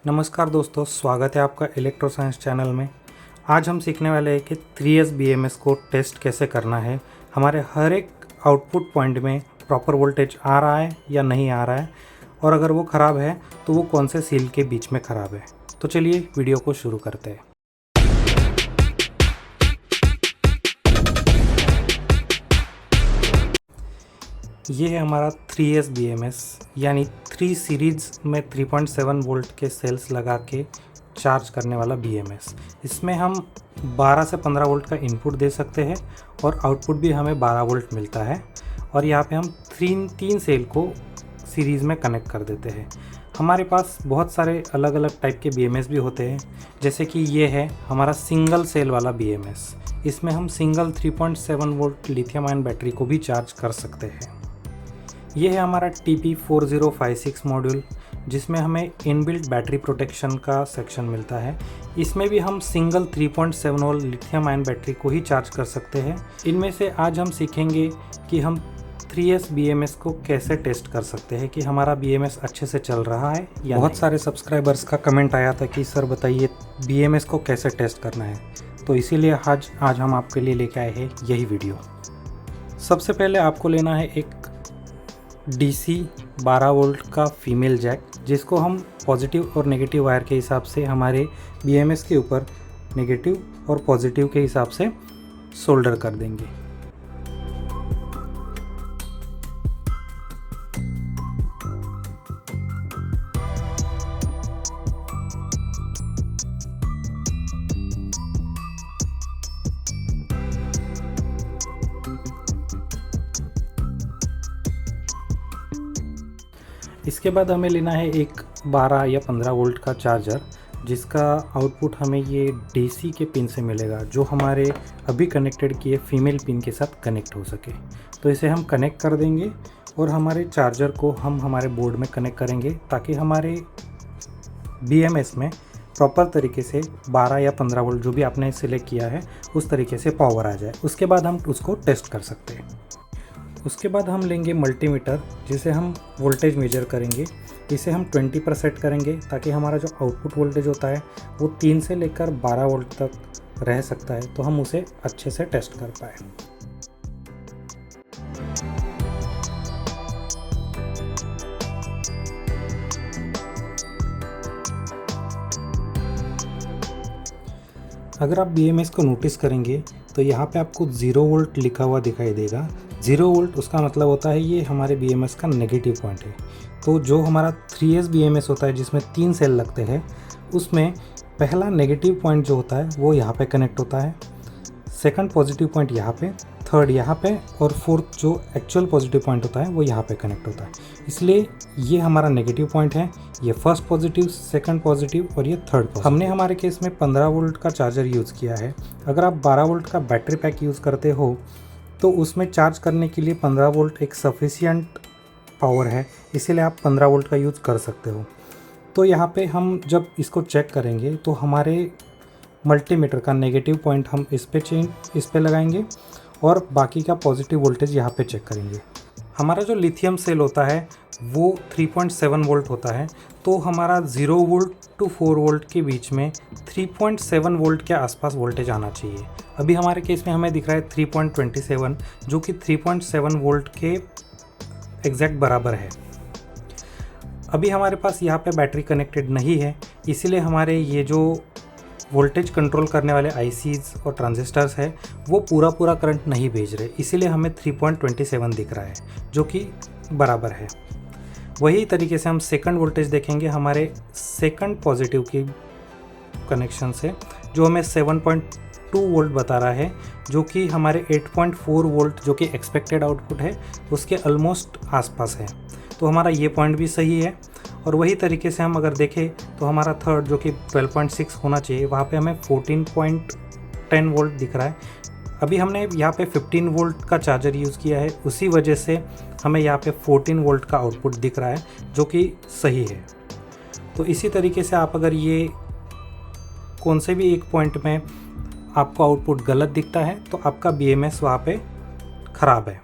नमस्कार दोस्तों, स्वागत है आपका इलेक्ट्रो साइंस चैनल में। आज हम सीखने वाले हैं कि 3S BMS को टेस्ट कैसे करना है। हमारे हर एक आउटपुट पॉइंट में प्रॉपर वोल्टेज आ रहा है या नहीं आ रहा है, और अगर वो ख़राब है तो वो कौन से सील के बीच में ख़राब है। तो चलिए वीडियो को शुरू करते हैं। ये है हमारा 3S BMS, यानी 3 सीरीज़ में 3.7 वोल्ट के सेल्स लगा के चार्ज करने वाला BMS। इसमें हम 12 से 15 वोल्ट का इनपुट दे सकते हैं और आउटपुट भी हमें 12 वोल्ट मिलता है। और यहाँ पे हम तीन सेल को सीरीज़ में कनेक्ट कर देते हैं। हमारे पास बहुत सारे अलग अलग टाइप के BMS भी होते हैं, जैसे कि ये है हमारा सिंगल सेल वाला BMS। इसमें हम single 3.7 volt lithium ion battery को भी चार्ज कर सकते हैं। ये है हमारा TP4056 मॉड्यूल, जिसमें हमें इनबिल्ट बैटरी प्रोटेक्शन का सेक्शन मिलता है। इसमें भी हम single 3.7 volt lithium ion battery को ही चार्ज कर सकते हैं। इनमें से आज हम सीखेंगे कि हम 3S BMS को कैसे टेस्ट कर सकते हैं कि हमारा BMS अच्छे से चल रहा है या बहुत सारे सब्सक्राइबर्स का कमेंट आया था कि सर बताइए BMS को कैसे टेस्ट करना है, तो इसीलिए आज हम आपके लिए लेके आए हैं यही वीडियो। सबसे पहले आपको लेना है एक DC 12 वोल्ट का फीमेल जैक, जिसको हम पॉजिटिव और नेगेटिव वायर के हिसाब से हमारे BMS के ऊपर नेगेटिव और पॉजिटिव के हिसाब से सोल्डर कर देंगे। इसके बाद हमें लेना है एक 12 या 15 वोल्ट का चार्जर, जिसका आउटपुट हमें ये DC के पिन से मिलेगा, जो हमारे अभी कनेक्टेड किए फीमेल पिन के साथ कनेक्ट हो सके। तो इसे हम कनेक्ट कर देंगे और हमारे चार्जर को हम हमारे बोर्ड में कनेक्ट करेंगे, ताकि हमारे BMS में प्रॉपर तरीके से 12 या 15 वोल्ट जो भी आपने सिलेक्ट किया है उस तरीके से पावर आ जाए। उसके बाद हम उसको टेस्ट कर सकते हैं। उसके बाद हम लेंगे मल्टीमीटर, जिसे हम वोल्टेज मेजर करेंगे। इसे हम 20 पर सेट करेंगे, ताकि हमारा जो आउटपुट वोल्टेज होता है वो 3 से लेकर 12 वोल्ट तक रह सकता है, तो हम उसे अच्छे से टेस्ट कर पाए। अगर आप BMS को नोटिस करेंगे तो यहाँ पे आपको 0 वोल्ट लिखा हुआ दिखाई देगा। 0 वोल्ट उसका मतलब होता है ये हमारे BMS का नेगेटिव पॉइंट है। तो जो हमारा 3S BMS होता है, जिसमें 3 सेल लगते हैं, उसमें पहला नेगेटिव पॉइंट जो होता है वो यहाँ पे कनेक्ट होता है, सेकंड पॉजिटिव पॉइंट यहाँ पे, थर्ड यहाँ पे, और फोर्थ जो एक्चुअल पॉजिटिव पॉइंट होता है वो यहाँ पे कनेक्ट होता है। इसलिए ये हमारा नेगेटिव पॉइंट है, ये फर्स्ट पॉजिटिव, सेकंड पॉजिटिव और ये थर्ड पॉजिटिव। हमने हमारे केस में 15 वोल्ट का चार्जर यूज़ किया है। अगर आप 12 वोल्ट का बैटरी पैक यूज़ करते हो तो उसमें चार्ज करने के लिए 15 वोल्ट एक सफिशिएंट पावर है, इसीलिए आप 15 वोल्ट का यूज़ कर सकते हो। तो यहाँ पे हम जब इसको चेक करेंगे तो हमारे मल्टीमीटर का नेगेटिव पॉइंट हम इस पे लगाएंगे और बाकी का पॉजिटिव वोल्टेज यहाँ पे चेक करेंगे। हमारा जो लिथियम सेल होता है वो 3.7 वोल्ट होता है, तो हमारा 0 वोल्ट टू 4 वोल्ट के बीच में 3.7 वोल्ट के आसपास वोल्टेज आना चाहिए। अभी हमारे केस में हमें दिख रहा है 3.27, जो कि 3.7 वोल्ट के एग्जैक्ट बराबर है। अभी हमारे पास यहाँ पे बैटरी कनेक्टेड नहीं है, इसीलिए हमारे ये जो वोल्टेज कंट्रोल करने वाले ICs और ट्रांजिस्टर्स है वो पूरा करंट नहीं भेज रहे, इसीलिए हमें 3.27 दिख रहा है, जो कि बराबर है। वही तरीके से हम सेकंड वोल्टेज देखेंगे हमारे सेकंड पॉजिटिव की कनेक्शन से, जो हमें 7.2 वोल्ट बता रहा है, जो कि हमारे 8.4 वोल्ट जो कि एक्सपेक्टेड आउटपुट है उसके ऑलमोस्ट आसपास है। तो हमारा ये पॉइंट भी सही है। और वही तरीके से हम अगर देखें तो हमारा थर्ड जो कि 12.6 होना चाहिए, वहाँ पे हमें 14.10 वोल्ट दिख रहा है। अभी हमने यहाँ पे 15 वोल्ट का चार्जर यूज़ किया है, उसी वजह से हमें यहाँ पे 14 वोल्ट का आउटपुट दिख रहा है, जो कि सही है। तो इसी तरीके से आप अगर ये कौन से भी एक पॉइंट में आपको आउटपुट गलत दिखता है तो आपका BMS वहाँ पे ख़राब है।